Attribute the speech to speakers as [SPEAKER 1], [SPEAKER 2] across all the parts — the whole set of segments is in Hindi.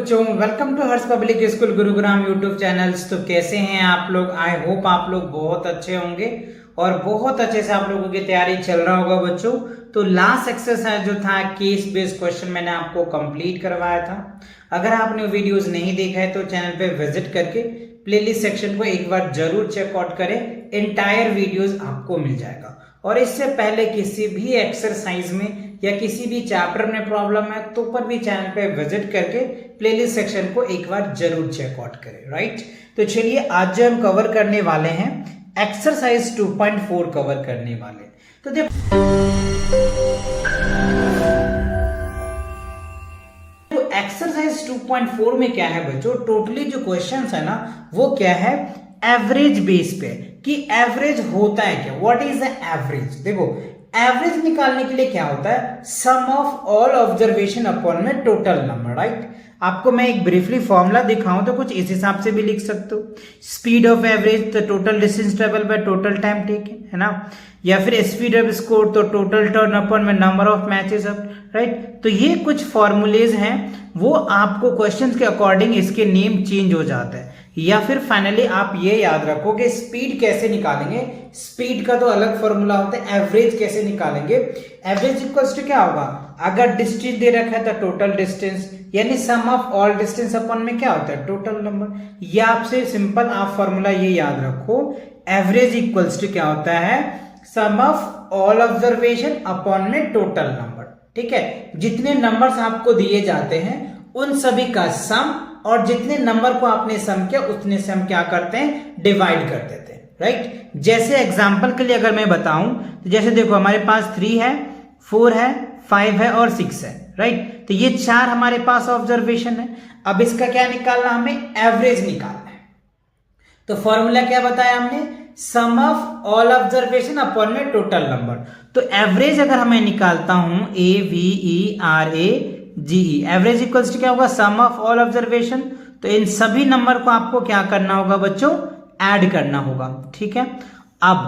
[SPEAKER 1] बच्चों, welcome to Harsh public school Gurugram YouTube channels. तो कैसे हैं आप लोग? आई होप आप लोग बहुत अच्छे होंगे और बहुत अच्छे से आप लोगों की तैयारी चल रहा होगा बच्चों। तो लास्ट एक्सरसाइज जो था केस बेस्ड क्वेश्चन मैंने आपको कंप्लीट करवाया था। अगर आपने वीडियोस नहीं देखा है तो चैनल पे विजिट करके प्लेलिस्ट सेक्शन को एक बार जरूर चेकआउट करें, एंटायर वीडियोस आपको मिल जाएगा। और इससे पहले किसी भी एक्सरसाइज में या किसी भी चैप्टर में प्रॉब्लम है तो पर भी चैनल पे विजिट करके प्लेलिस्ट सेक्शन को एक बार जरूर चेकआउट करें, राइट। तो चलिए आज हम कवर करने वाले हैं एक्सरसाइज 2.4 कवर करने वाले। तो देखो एक्सरसाइज 2.4 में क्या है बच्चों, टोटली जो क्वेश्चंस है ना वो क्या है, एवरेज बेस पे कि एवरेज होता है क्या, व्हाट इज द एवरेज। देखो एवरेज निकालने के लिए क्या होता है, सम ऑफ ऑल ऑब्जर्वेशन अपॉन में टोटल नंबर, राइट। आपको मैं एक ब्रीफली फॉर्मूला दिखाऊं तो कुछ इस हिसाब से भी लिख सकते हो, स्पीड ऑफ एवरेज तो total distance travel by total time taken, है ना। या फिर स्पीड ऑफ स्कोर तो टोटल टर्न अपॉन में number of matches up, right. तो ये कुछ फॉर्मूलेज हैं, वो आपको क्वेश्चंस के अकॉर्डिंग इसके नेम चेंज हो जाता है। या फिर फाइनली आप ये याद रखोगे स्पीड कैसे निकालेंगे, स्पीड का तो अलग फॉर्मूला होता है, एवरेज कैसे निकालेंगे। एवरेज इक्वल्स टू क्या होगा, अगर डिस्टेंस दे रखा है तो टोटल डिस्टेंस यानी सम ऑफ ऑल डिस्टेंस अपॉन में क्या होता है, टोटल नंबर। या आपसे सिंपल आप फॉर्मूला ये याद रखो, एवरेज इक्वल्स टू क्या होता है, सम ऑफ ऑल ऑब्जर्वेशन अपॉन में टोटल नंबर, ठीक है। जितने नंबर्स आपको दिए जाते हैं उन सभी का सम, और जितने नंबर को आपने सम किया उतने से हम क्या करते हैं, डिवाइड कर देते हैं, राइट। जैसे एग्जांपल के लिए अगर मैं बताऊं तो जैसे देखो हमारे पास 3 है, 4 है, 5 है और 6 है, राइट। तो ये 4 हमारे पास ऑब्जर्वेशन है। अब इसका क्या निकालना, हमें एवरेज निकालना है। तो फॉर्मूला क्या बताया हमने, सम ऑफ ऑल ऑब्जर्वेशन अपॉन में टोटल नंबर। तो एवरेज अगर हमें निकालता हूं, AVERAGE, एवरेज इक्वल्स टू क्या होगा, सम ऑफ ऑल ऑब्जर्वेशन। तो इन सभी नंबर को आपको क्या करना होगा बच्चों, ऐड करना होगा, ठीक है। अब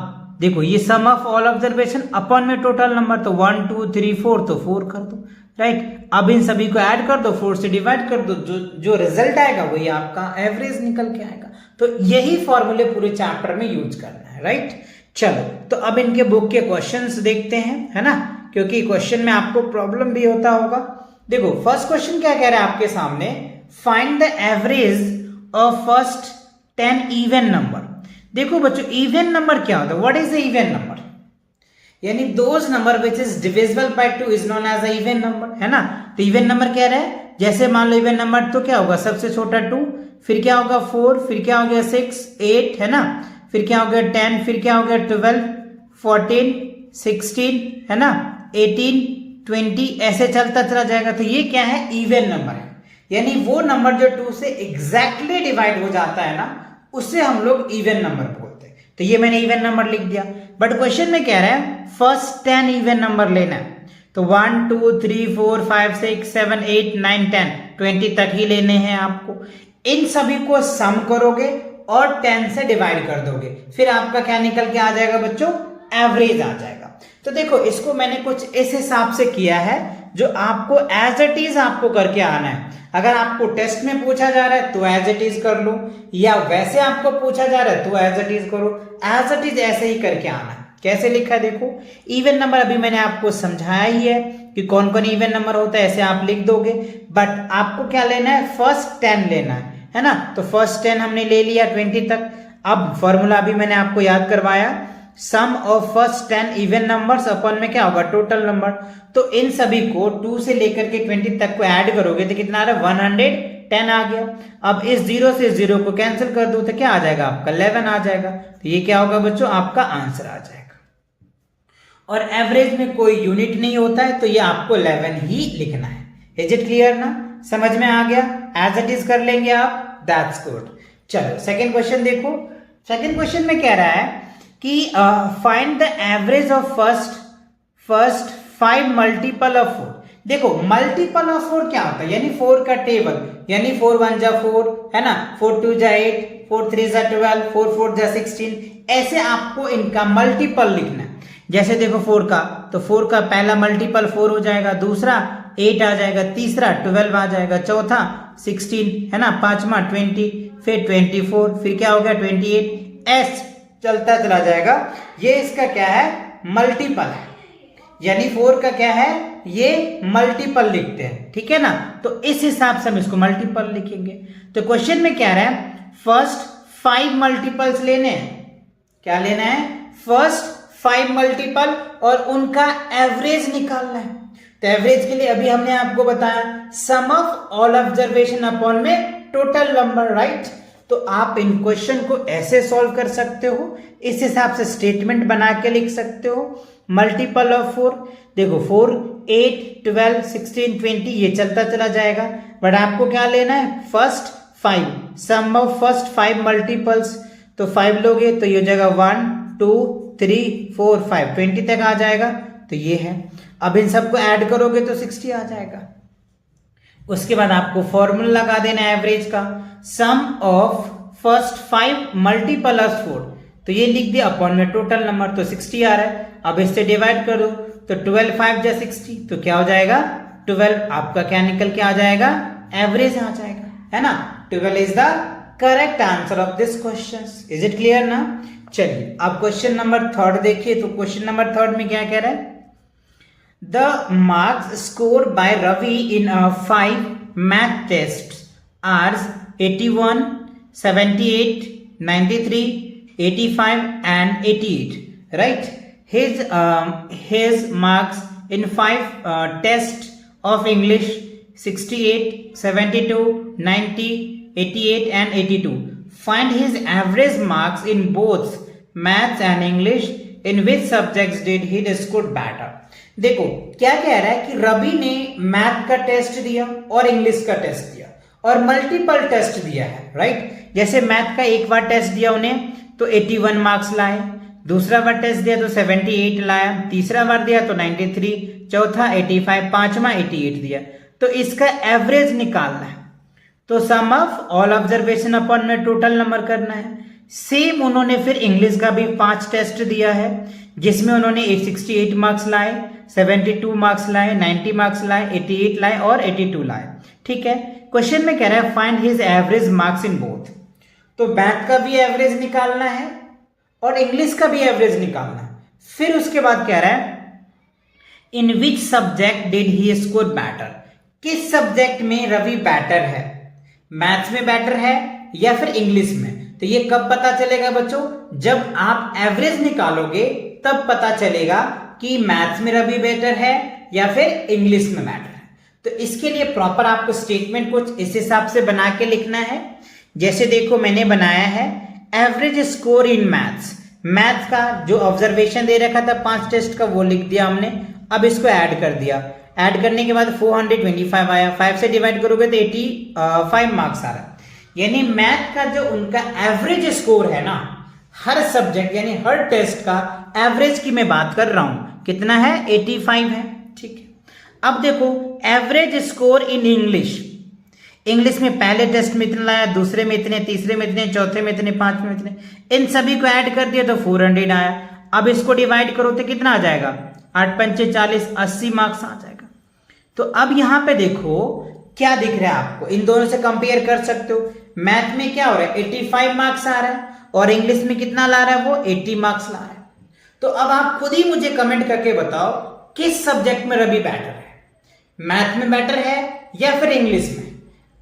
[SPEAKER 1] देखो ये सम ऑफ ऑल ऑब्जर्वेशन अपॉन में टोटल नंबर, तो 1 2 3 4 तो 4 कर दो, राइट। अब इन सभी को ऐड कर दो, 4 से डिवाइड कर दो, जो रिजल्ट आएगा वही आपका एवरेज निकल के आएगा। तो यही फॉर्मूले पूरे चैप्टर में यूज करना है, राइट। चलो तो अब इनके बुक के क्वेश्चंस देखते हैं, है ना, क्योंकि क्वेश्चन में आपको प्रॉब्लम भी होता होगा। देखो फर्स्ट क्वेश्चन क्या कह रहा है आपके सामने, find the average of first 10 even number. देखो बच्चों इवन नंबर क्या होता है, what is the even number, यानी those number which is divisible by 2 is known as a even number, है ना। तो इवन नंबर कह रहा है, जैसे मान लो इवन नंबर तो क्या होगा, सबसे छोटा 2, फिर क्या होगा 4, फिर क्या हो गया 6 8, है ना, फिर क्या हो गया 10, फिर क्या हो गया 12 14 16, है ना, 18 20, ऐसे चलता चला जाएगा। तो ये क्या है, इवन नंबर है, यानी वो नंबर जो 2 से एग्जैक्टली डिवाइड हो जाता है ना, उससे हम लोग इवन नंबर बोलते हैं। तो ये मैंने इवन नंबर लिख दिया। बट क्वेश्चन में कह रहा है फर्स्ट 10 इवन नंबर लेना है, तो 1 2 3 4 5 6 7 8 9 10 20 तक ही लेने हैं आपको। इन सभी को सम करोगे और 10 से डिवाइड कर दोगे, फिर आपका क्या निकल के आ जाएगा बच्चों, एवरेज आ जाएगा। तो देखो इसको मैंने कुछ इस हिसाब से किया है जो आपको एज इट इज आपको करके आना है। अगर आपको टेस्ट में पूछा जा रहा है तो एज इट इज कर लो, या वैसे आपको पूछा जा रहा है तो एज इट इज करो, एज इट इज ऐसे ही करके आना है। कैसे लिखा है देखो, इवन नंबर अभी मैंने आपको समझाया ही है कि कौन कौन इवन नंबर होता है, ऐसे आप लिख दोगे। बट आपको क्या लेना है, फर्स्ट 10 लेना है ना। तो फर्स्ट 10 हमने ले लिया 20 तक। अब फॉर्मूला अभी मैंने आपको याद करवाया, sum of first 10 even numbers upon में क्या होगा, टोटल नंबर। तो इन सभी को 2 से लेकर के 20 तक को ऐड करोगे तो कितना आ रहा है, 110 आ गया। अब इस 0 से 0 को कैंसिल कर दो तो क्या आ जाएगा आपका, 11 आ जाएगा। तो ये क्या होगा बच्चों, आपका आंसर आ जाएगा। और एवरेज में कोई यूनिट नहीं होता है तो ये आपको 11 ही लिखना है। इज इट क्लियर ना, समझ में आ गया, एज इट इज कर लेंगे आप, दैट्स गुड। चलो सेकेंड क्वेश्चन देखो। सेकेंड क्वेश्चन में कह रहा है कि find the average of first 5 multiple of 4। देखो मल्टीपल ऑफ 4 क्या होता है, यानी 4 का टेबल, यानी 4 1 जा 4, है ना, 4 2 जा 8, 4 3 जा 12, 4 4 जा 16, ऐसे आपको इनका मल्टीपल लिखना है। जैसे देखो 4 का, तो 4 का पहला मल्टीपल 4 हो जाएगा, दूसरा 8 आ जाएगा, तीसरा 12 आ जाएगा, चौथा 16 है ना, पांचवा 20, फिर 24, फिर क्या हो गया 28, ऐसे चलता चला जाएगा। ये इसका क्या है, मल्टीपल है, यानी 4 का क्या है, ये मल्टीपल लिखते हैं, ठीक है ना। तो इस हिसाब से हम इसको मल्टीपल लिखेंगे। तो क्वेश्चन में क्या रहा है, फर्स्ट 5 मल्टीपल्स लेने हैं, क्या लेना है, फर्स्ट 5 मल्टीपल और उनका एवरेज निकालना है। तो एवरेज के लिए अभी हमने आपको बताया सम ऑफ ऑल ऑब्जर्वेशन अपॉन में टोटल नंबर, राइट। तो आप इन क्वेश्चन को ऐसे सॉल्व कर सकते हो, इस हिसाब से स्टेटमेंट बना के लिख सकते हो। मल्टीपल ऑफ 4, देखो 4, 8, 12, 16, 20 ये चलता चला जाएगा, बट आपको क्या लेना है, first 5, sum of first 5 multiples. तो 5 लोगे तो ये हो जाएगा 1, 2, 3, 4, 5, 20 तक आ जाएगा। तो ये है, अब इन सबको ऐड करोगे तो 60 आ जाएगा। उसके बाद आपको फॉर्मूला लगा देना है एवरेज का, सम ऑफ फर्स्ट 5 मल्टीपल ऑफ 4, तो ये लिख दिया अपॉन में टोटल नंबर, तो 60 आ रहा है। अब इससे डिवाइड करो तो 12 5 जा 60, तो क्या हो जाएगा 12, आपका क्या निकल के आ जाएगा, एवरेज आ जाएगा, है ना। 12 is the correct answer of this question. Is it clear ना। चलिए अब क्वेश्चन नंबर 3 देखिए। तो क्वेश्चन नंबर 3 में क्या कह रहा है, The marks scored by Ravi in 5 math tests are 81, 78, 93, 85 and 88. Right? His marks in 5 tests of English 68, 72, 90, 88 and 82. Find his average marks in both maths and English. In which subjects did he score better? देखो क्या कह रहा है कि रवि ने मैथ का टेस्ट दिया और इंग्लिश का टेस्ट दिया और मल्टीपल टेस्ट दिया है, राइट। जैसे मैथ का एक बार टेस्ट दिया उन्हें तो 81 मार्क्स लाए, दूसरा बार टेस्ट दिया तो 78 लाया, तीसरा बार दिया तो 93, चौथा 85, पांचवा 88 दिया। तो इसका एवरेज निकालना है, तो सम ऑफ ऑल ऑब्जर्वेशन अपॉन में टोटल नंबर करना है। सेम उन्होंने फिर इंग्लिश का भी 5 टेस्ट दिया है, जिसमें उन्होंने 68 मार्क्स लाए, 72 मार्क्स लाए, 90 मार्क्स लाए, 88 लाए और 82 लाए, ठीक है। क्वेश्चन में कह रहा है find his average marks in both, तो मैथ का भी एवरेज निकालना है और इंग्लिश का भी एवरेज निकालना है। फिर उसके बाद कह रहा है in which subject did he score better, किस सब्जेक्ट में रवि बेटर है, मैथ्स में बेटर है या फिर इंग्लिश में। तो ये कब पता चलेगा बच्चों, जब आप एवरेज निकालोगे तब पता चलेगा कि मैथ्स में रवि बेटर है या फिर इंग्लिश में बेटर है। तो इसके लिए प्रॉपर आपको स्टेटमेंट कुछ इस हिसाब से बना के लिखना है। जैसे देखो मैंने बनाया है average score in maths, maths का जो ऑब्जर्वेशन दे रखा था 5 टेस्ट का वो लिख दिया हमने। अब इसको ऐड कर दिया, ऐड करने के बाद 425 आया, 5 से डिवाइड करोगे तो 85 मार्क्स आ रहा है। यानी मैथ का जो उनका एवरेज स्कोर है ना, हर सब्जेक्ट यानी हर टेस्ट का एवरेज की मैं बात कर रहा हूं, कितना है 85 है, ठीक है। अब देखो average score in English, English में पहले टेस्ट में इतना लाया, दूसरे में इतने, तीसरे में इतने, चौथे में इतने, पांचवें में इतने, इन सभी को ऐड कर दिया तो 400 आया। अब इसको डिवाइड करो तो कितना आ जाएगा, 8 पंचे 40, 80 मार्क्स आ जाएगा। तो अब यहां पे देखो क्या दिख रहा है आपको, इन दोनों से कंपेयर कर सकते हो। मैथ में क्या हो रहा है 85 मार्क्स आ रहा है और इंग्लिश में कितना ला रहा है वो 80 मार्क्स ला रहा है। तो अब आप खुद ही मुझे कमेंट करके बताओ किस सब्जेक्ट में रवि बेटर है, मैथ में बेटर है या फिर इंग्लिश में।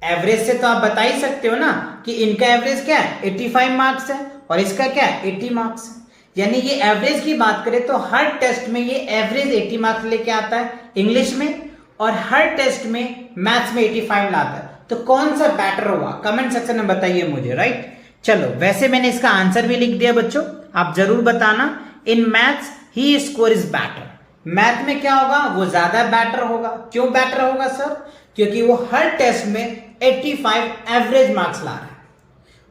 [SPEAKER 1] एवरेज से तो आप बता ही सकते हो ना कि इनका एवरेज क्या है 85 मार्क्स है और इसका क्या है 80 मार्क्स है। यानी ये एवरेज की बात करें तो हर टेस्ट में ये एवरेज 80 मार्क्स लेके आता है इंग्लिश में, और हर टेस्ट में मैथ्स में 85 लाता है। तो कौन सा बेटर होगा कमेंट सेक्शन में बताइए मुझे, राइट। चलो वैसे मैंने इसका आंसर भी लिख दिया बच्चों, आप जरूर बताना। In maths he score is better, math में क्या होगा वो ज्यादा बेटर होगा। क्यों बेटर होगा सर, क्योंकि वो हर टेस्ट में 85 एवरेज मार्क्स ला रहा है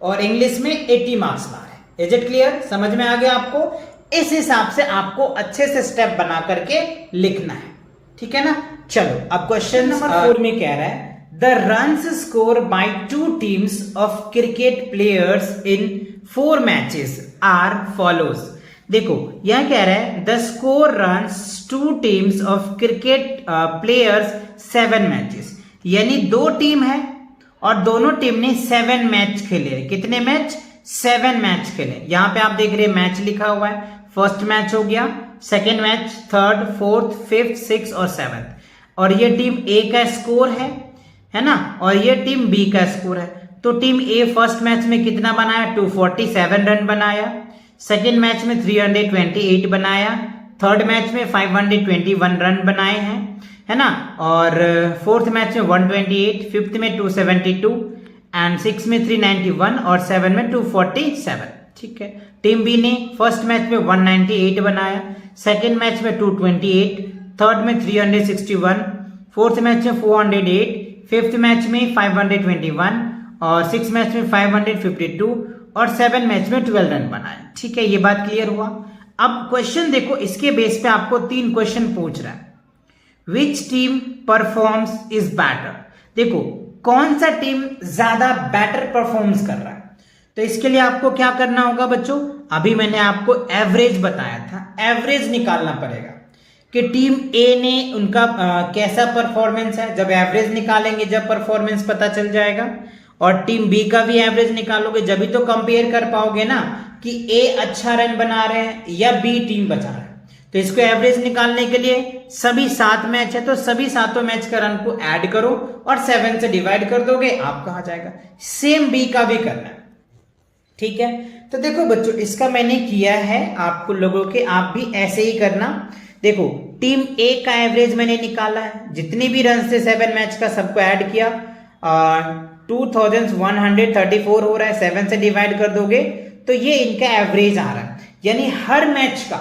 [SPEAKER 1] और इंग्लिश में 80 मार्क्स ला रहा है। इज इट क्लियर, समझ में आ गया आपको। इस हिसाब से आपको अच्छे से स्टेप बना करके लिखना है, ठीक है ना। चलो अब क्वेश्चन नंबर 4 में कह रहा है the runs score by 2 teams of cricket players in 4 matches are follows. देखो यह कह रहा है the score runs 2 teams of cricket players 7 matches, यानी 2 टीम है और दोनों टीम ने 7 मैच खेले। कितने मैच? 7 मैच खेले। यहां पे आप देख रहे हैं मैच लिखा हुआ है। फर्स्ट मैच हो गया, second match, third, fourth, fifth, six और 7th। और ये टीम ए का स्कोर है ना, और ये टीम बी का स्कोर है। तो टीम ए फर्स्ट मैच में कितना बनाया? 247 रन बनाया। सेकेंड मैच में 328 बनाया। थर्ड मैच में 521 रन बनाए हैं, है ना। और फोर्थ मैच में 128, फिफ्थ में 272 एंड सिक्स में 391 और 7 में 247। ठीक है। टीम बी ने फर्स्ट मैच में 198 बनाया, सेकेंड मैच में 228, थर्ड में 361, फोर्थ मैच में 408, फिफ्थ मैच में 521 और सिक्स मैच में 552 और 7 मैच में 12 रन बनाए। ठीक है, ये बात क्लियर हुआ। अब क्वेश्चन देखो, इसके बेस पे आपको 3 क्वेश्चन पूछ रहा है। Which team performs is better? देखो कौन सा टीम ज्यादा बेटर परफॉर्म्स कर रहा है। तो इसके लिए आपको क्या करना होगा बच्चों? अभी मैंने आपको एवरेज बताया था, एवरेज निकालना पड़ेगा कि टीम ए ने उनका कैसा परफॉर्मेंस है। जब एवरेज निकालेंगे जब परफॉर्मेंस पता चल जाएगा, और टीम बी का भी एवरेज निकालोगे जब भी तो कंपेयर कर पाओगे ना कि ए अच्छा रन बना रहे हैं या बी टीम बचा रहा है। तो इसको एवरेज निकालने के लिए सभी 7 मैच है तो सभी 7 मैच का रन को ऐड करो और 7 से डिवाइड कर दोगे, आपका आ जाएगा। सेम बी का भी करना है। ठीक है, तो देखो बच्चों इसका मैंने किया है आपको लोगों के, आप भी ऐसे ही करना। देखो टीम ए का एवरेज मैंने निकाला है, जितने भी रन थे 7 मैच का सबको ऐड किया, 2134 हो रहा है। 7 से डिवाइड कर दोगे तो ये इनका एवरेज आ रहा है, यानी हर मैच का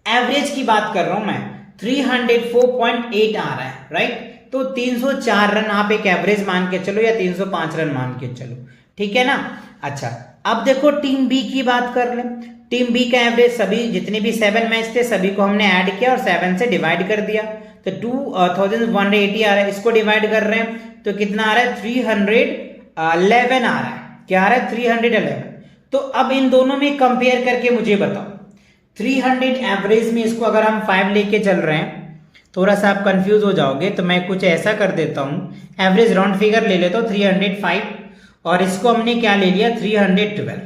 [SPEAKER 1] एवरेज की बात कर रहा हूं मैं, 304.8 आ रहा है, राइट। तो 304 रन आप एक एवरेज मान के चलो या 305 रन मान के चलो, ठीक है ना। अच्छा, अब देखो टीम बी की बात कर लें। टीम बी का एवरेज सभी जितने भी 7 मैच थे सभी को हमने ऐड किया और 7 से डिवाइड कर दिया, तो 2180 आ रहा है। इसको डिवाइड कर रहे हैं तो कितना आ रहा है? 311 आ रहा है। क्या आ रहा है? 311। तो अब इन दोनों में कंपेयर करके मुझे बताओ, 300 एवरेज में इसको अगर हम 5 लेके चल रहे हैं, थोड़ा सा आप कंफ्यूज हो जाओगे तो मैं कुछ ऐसा कर देता हूं, एवरेज राउंड फिगर ले लेता हूं 305 और इसको हमने क्या ले लिया? 312।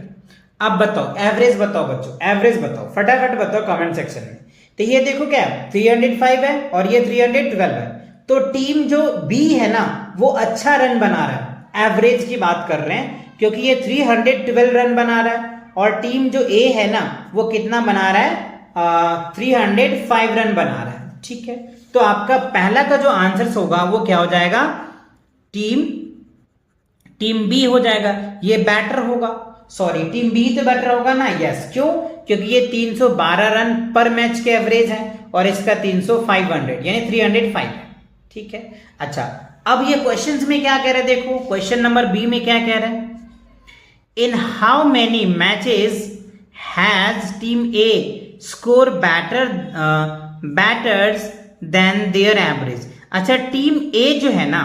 [SPEAKER 1] अब बताओ एवरेज बताओ बच्चों, एवरेज बताओ, फटाफट बताओ कमेंट सेक्शन में। तो ये देखो क्या 305 है और ये 312 है, तो टीम जो बी है ना वो अच्छा रन बना रहा है। एवरेज की बात कर रहे हैं क्योंकि ये 312 रन बना रहा है और टीम जो ए है ना वो कितना बना रहा है? 305 रन बना रहा है। ठीक है, तो आपका पहला का जो आंसर होगा वो क्या हो जाएगा? टीम बी हो जाएगा। ये बेटर होगा, सॉरी टीम बी तो बेटर होगा ना। यस, क्यों? क्योंकि ये 312 रन पर मैच के एवरेज है और इसका 500 यानी 305 है। ठीक है, अच्छा अब ये क्वेश्चंस में क्या कह रहे हैं? देखो क्वेश्चन नंबर बी में क्या कह रहे हैं? In how many matches has team A score better than their average. अच्छा, टीम ए जो है ना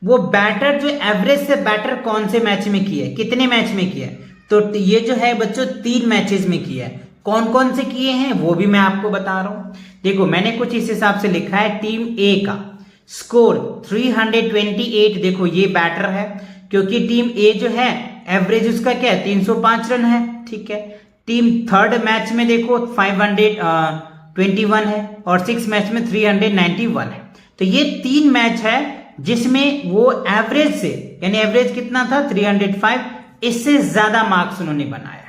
[SPEAKER 1] वो बैटर जो एवरेज से बैटर कौन से मैच में किए, कितने मैच में किए? तो ये जो है बच्चों 3 मैचेस में किया है। कौन कौन से किए हैं वो भी मैं आपको बता रहा हूं। देखो मैंने कुछ इस हिसाब से लिखा है। टीम ए का स्कोर 328, देखो ये बैटर है क्योंकि टीम ए जो है एवरेज उसका क्या है? 305 रन है। ठीक है, टीम थर्ड मैच में देखो 521 है और 6 मैच में 391 है। तो ये 3 मैच है जिसमें वो एवरेज से, यानी एवरेज कितना था? 305, इससे ज्यादा मार्क्स उन्होंने बनाया।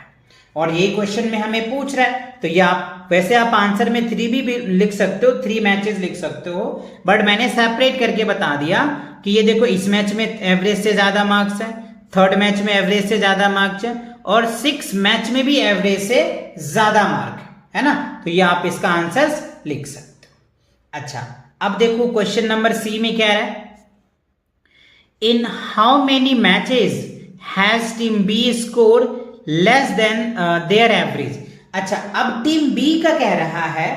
[SPEAKER 1] और ये क्वेश्चन में हमें पूछ रहा है, तो ये आप वैसे आप आंसर में 3 भी लिख सकते हो, 3 मैचेस लिख सकते हो, बट मैंने सेपरेट करके बता दिया कि ये देखो इस मैच में एवरेज से ज्यादा मार्क्स है, थर्ड मैच में एवरेज से ज्यादा मार्क्स है और 6 मैच में भी एवरेज से ज्यादा मार्क है ना। तो ये आप इसका आंसर लिख सकते हो। अच्छा, अब देखो क्वेश्चन नंबर सी में क्या है? In how many matches has team B score less than their average. अच्छा, अब टीम बी का कह रहा है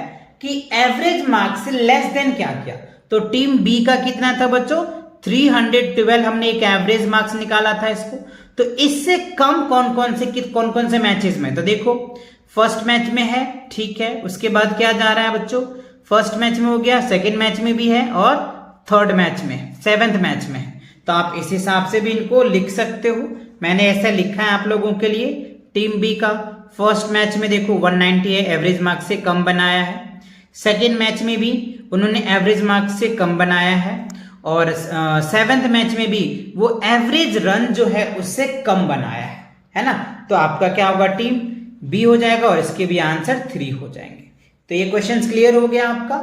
[SPEAKER 1] कि एवरेज मार्क्स से लेस देन क्या किया? तो टीम बी का कितना था बच्चों? 312 हमने एक एवरेज मार्क्स निकाला था इसको। तो इससे कम कौन कौन से मैचेस में? तो देखो फर्स्ट मैच में है, ठीक है, उसके बाद क्या जा रहा है बच्चों? फर्स्ट मैच में हो गया, सेकेंड मैच में भी है और थर्ड मैच में, सेवेंथ मैच में, तो आप इस हिसाब से भी इनको लिख सकते हो। मैंने ऐसा लिखा है आप लोगों के लिए। टीम बी का फर्स्ट मैच में देखो 190 है, एवरेज मार्क्स से कम बनाया है। सेकेंड मैच में भी उन्होंने एवरेज मार्क्स से कम बनाया है, और सेवेंथ मैच में भी वो एवरेज रन जो है उससे कम बनाया है ना। तो आपका क्या होगा, टीम बी हो जाएगा, और इसके भी आंसर 3 हो जाएंगे। तो ये क्वेश्चन क्लियर हो गया आपका।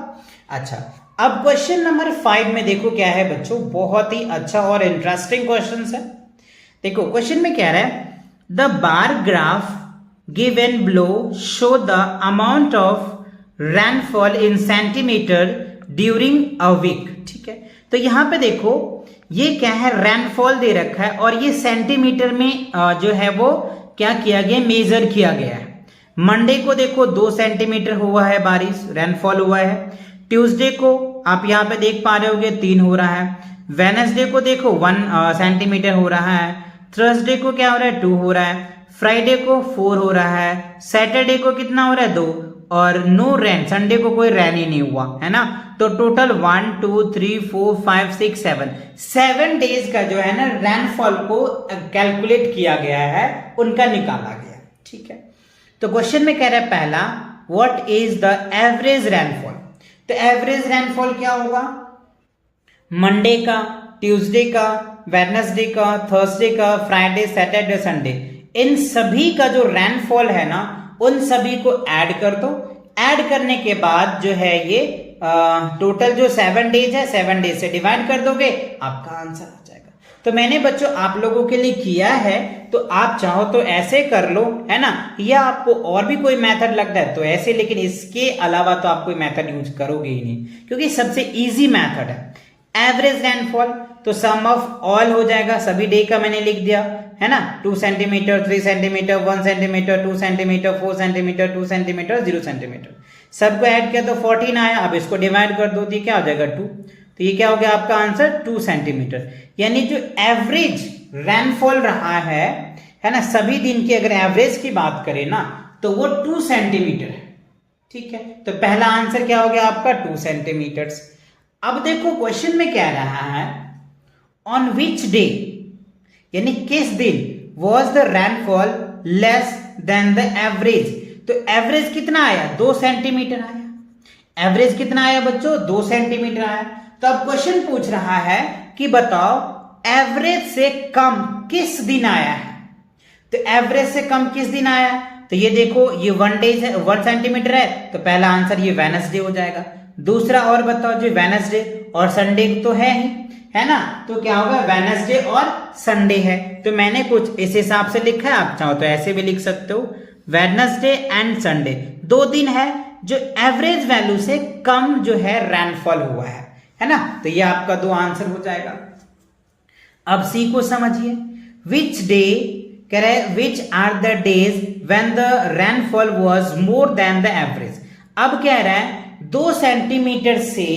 [SPEAKER 1] अच्छा, अब क्वेश्चन नंबर 5 में देखो क्या है बच्चों, बहुत ही अच्छा और इंटरेस्टिंग क्वेश्चन है। देखो क्वेश्चन में क्या है, the bar graph given below show the amount of rainfall in centimetre during a week. ठीक है, तो यहां पे देखो ये क्या है, रेनफॉल दे रखा है, और ये सेंटीमीटर में जो है वो क्या किया गया, मेजर किया गया है। मंडे को देखो 2 सेंटीमीटर हुआ है बारिश, रेनफॉल हुआ है। ट्यूसडे को आप यहाँ पे देख पा रहे होगे 3 हो रहा है। वेडनेसडे को देखो 1 सेंटीमीटर हो रहा है। थर्सडे को क्या हो रहा है, 2 हो रहा है। फ्राइडे को 4 हो रहा है। सैटरडे को कितना हो रहा है, 2, और नो रेन, संडे को कोई रेन ही नहीं हुआ है ना। तो टोटल 1 2 3 4 5 6 7 डेज का जो है ना रेनफॉल को कैलकुलेट किया गया है, उनका निकाला गया। ठीक है, तो क्वेश्चन में कह रहा है पहला, what is the average rainfall. तो एवरेज रेनफॉल क्या होगा, मंडे का, ट्यूसडे का, वेडनेसडे का, थर्सडे का, फ्राइडे, सैटरडे, संडे, इन सभी का जो रेनफॉल है ना, उन सभी को ऐड कर दो। ऐड करने के बाद जो है ये टोटल जो 7 डेज है, 7 डेज से डिवाइड कर दोगे, आपका आंसर आ जाएगा। तो मैंने बच्चों आप लोगों के लिए किया है, तो आप चाहो तो ऐसे कर लो, है ना, या आपको और भी कोई मेथड लगता है तो ऐसे, लेकिन इसके अलावा तो आप कोई मेथड यूज करोगे ही नहीं, क्योंकि सबसे इजी मेथड है। एवरेज रेनफॉल तो सम ऑफ ऑल हो जाएगा, सभी डे का मैंने लिख दिया, है ना। 2 centimetre, 3 centimetre, 1 centimetre, 2 centimetre, 4 centimetre, 2 centimetre, 0 centimetre, सबको ऐड किया तो 14 आया। अब इसको डिवाइड कर दो तो ये क्या हो जाएगा, 2। तो ये क्या हो गया आपका आंसर, 2 सेंटीमीटर। यानी जो एवरेज रेनफॉल रहा है ना, सभी दिन की अगर एवरेज की बात करें ना, तो वो 2 सेंटीमीटर है। ठीक है, तो पहला आंसर क्या हो गया आपका, 2 सेंटीमीटर। अब देखो क्वेश्चन में क्या रहा है, ऑन विच डे, यानी किस दिन was the rainfall less than the average. तो एवरेज कितना आया, 2 सेंटीमीटर आया। एवरेज कितना आया बच्चों, 2 सेंटीमीटर आया। तो अब क्वेश्चन पूछ रहा है कि बताओ एवरेज से कम किस दिन आया है। तो एवरेज से कम किस दिन आया, तो ये देखो ये 1 डेज है, 1 सेंटीमीटर है, तो पहला आंसर ये वेडनेसडे हो जाएगा। दूसरा और बताओ, जो वेडनेसडे और संडे तो है ही, है ना, तो क्या होगा, वेडनेसडे और संडे है। तो मैंने कुछ इस हिसाब से लिखा है, आप चाहो तो ऐसे भी लिख सकते हो, वेडनेसडे एंड संडे 2 दिन है जो एवरेज वैल्यू से कम जो है रेनफॉल हुआ है ना। तो ये आपका 2 आंसर हो जाएगा। अब सी को समझिए, विच डे कह रहे हैं, which are the days when the rainfall was more than the average. अब कह रहा है 2 सेंटीमीटर से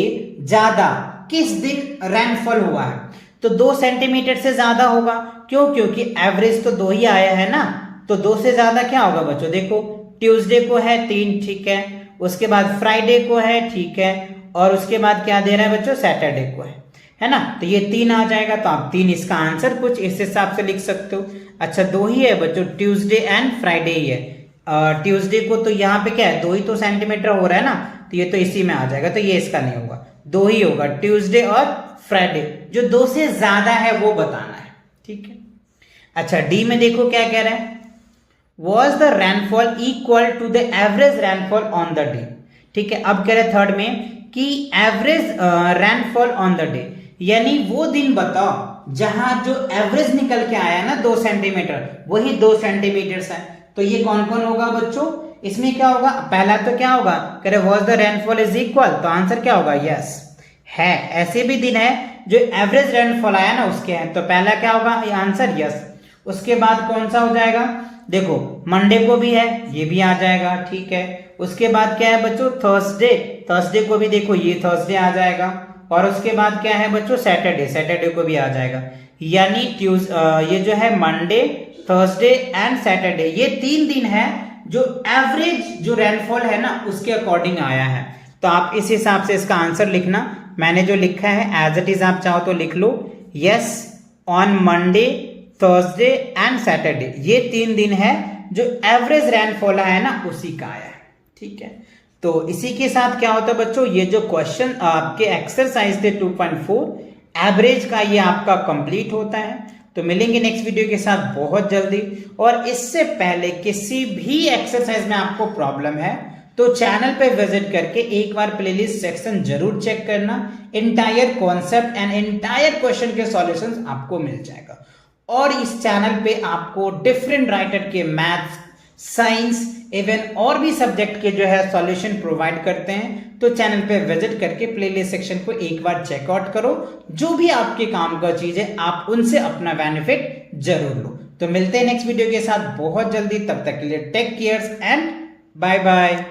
[SPEAKER 1] ज्यादा किस दिन रेनफॉल हुआ है। तो 2 सेंटीमीटर से ज्यादा होगा, क्यों, क्योंकि एवरेज तो 2 ही आया है ना। तो 2 से ज्यादा क्या होगा बच्चों, देखो ट्यूसडे को है 3, ठीक है, उसके बाद फ्राइडे को है, ठीक है, और उसके बाद क्या दे रहा है बच्चों, सैटरडे को है ना। तो ये 3 आ जाएगा, तो आप 3 इसका आंसर कुछ इस हिसाब से लिख सकते हो। अच्छा 2 ही है बच्चों, ट्यूसडे एंड फ्राइडे ही है। ट्यूसडे को तो यहाँ पे क्या है, 2 ही तो सेंटीमीटर हो रहा है ना, तो ये तो इसी में आ जाएगा, तो ये इसका नहीं होगा, 2 ही होगा, ट्यूसडे और फ्राइडे। जो 2 से ज्यादा है वो बताना है, ठीक है। अच्छा डी में देखो क्या कह रहा है, was the rainfall equal to the average rainfall on the day. ठीक है, अब कह रहे थर्ड में कि average rainfall on the day, यानी वो दिन बताओ जहां जो एवरेज निकल के आया ना 2 सेंटीमीटर, वही 2 सेंटीमीटर है। तो ये कौन कौन होगा बच्चों, इसमें क्या होगा, पहला तो क्या होगा, कह रहे was the rainfall is equal, तो आंसर क्या होगा, यस है। ऐसे भी दिन है जो एवरेज रेनफॉल आया ना उसके हैं, तो पहला क्या होगा, ये आंसर यस। उसके बाद कौन सा हो जाएगा, देखो मंडे को भी है, ये भी आ जाएगा, ठीक है। उसके बाद क्या है बच्चों, थर्सडे, थर्सडे को भी देखो ये थर्सडे आ जाएगा। और उसके बाद क्या है बच्चों, सैटरडे, सैटरडे को भी आ जाएगा। यानी ये जो है मंडे, थर्सडे एंड सैटरडे, ये 3 दिन है जो एवरेज जो रेनफॉल है ना उसके अकॉर्डिंग आया है। तो आप इस हिसाब से इसका आंसर लिखना, मैंने जो लिखा है एज इट इज आप चाहो तो लिख लो, yes on Monday, Thursday and Saturday, ये 3 दिन है जो एवरेज रेनफॉल है ना उसी का आया है। ठीक है, तो इसी के साथ क्या होता है बच्चों, ये जो क्वेश्चन आपके एक्सरसाइज थे 2.4 एवरेज का, ये आपका कंप्लीट होता है। तो मिलेंगे नेक्स्ट वीडियो के साथ बहुत जल्दी। और इससे पहले किसी भी एक्सरसाइज में आपको प्रॉब्लम है तो चैनल पे विजिट करके एक बार प्लेलिस्ट सेक्शन जरूर चेक करना, entire concept and entire question के सॉल्यूशंस आपको मिल जाएगा। और इस चैनल पे आपको डिफरेंट राइटर के मैथ्स, साइंस, इवन और भी सब्जेक्ट के जो है सॉल्यूशन प्रोवाइड करते हैं। तो चैनल पे विजिट करके प्लेलिस्ट सेक्शन को एक बार चेकआउट करो, जो भी आपके काम का चीज है आप उनसे अपना बेनिफिट जरूर लो। तो मिलते हैं नेक्स्ट वीडियो के साथ बहुत जल्दी, तब तक के लिए take cares and bye bye.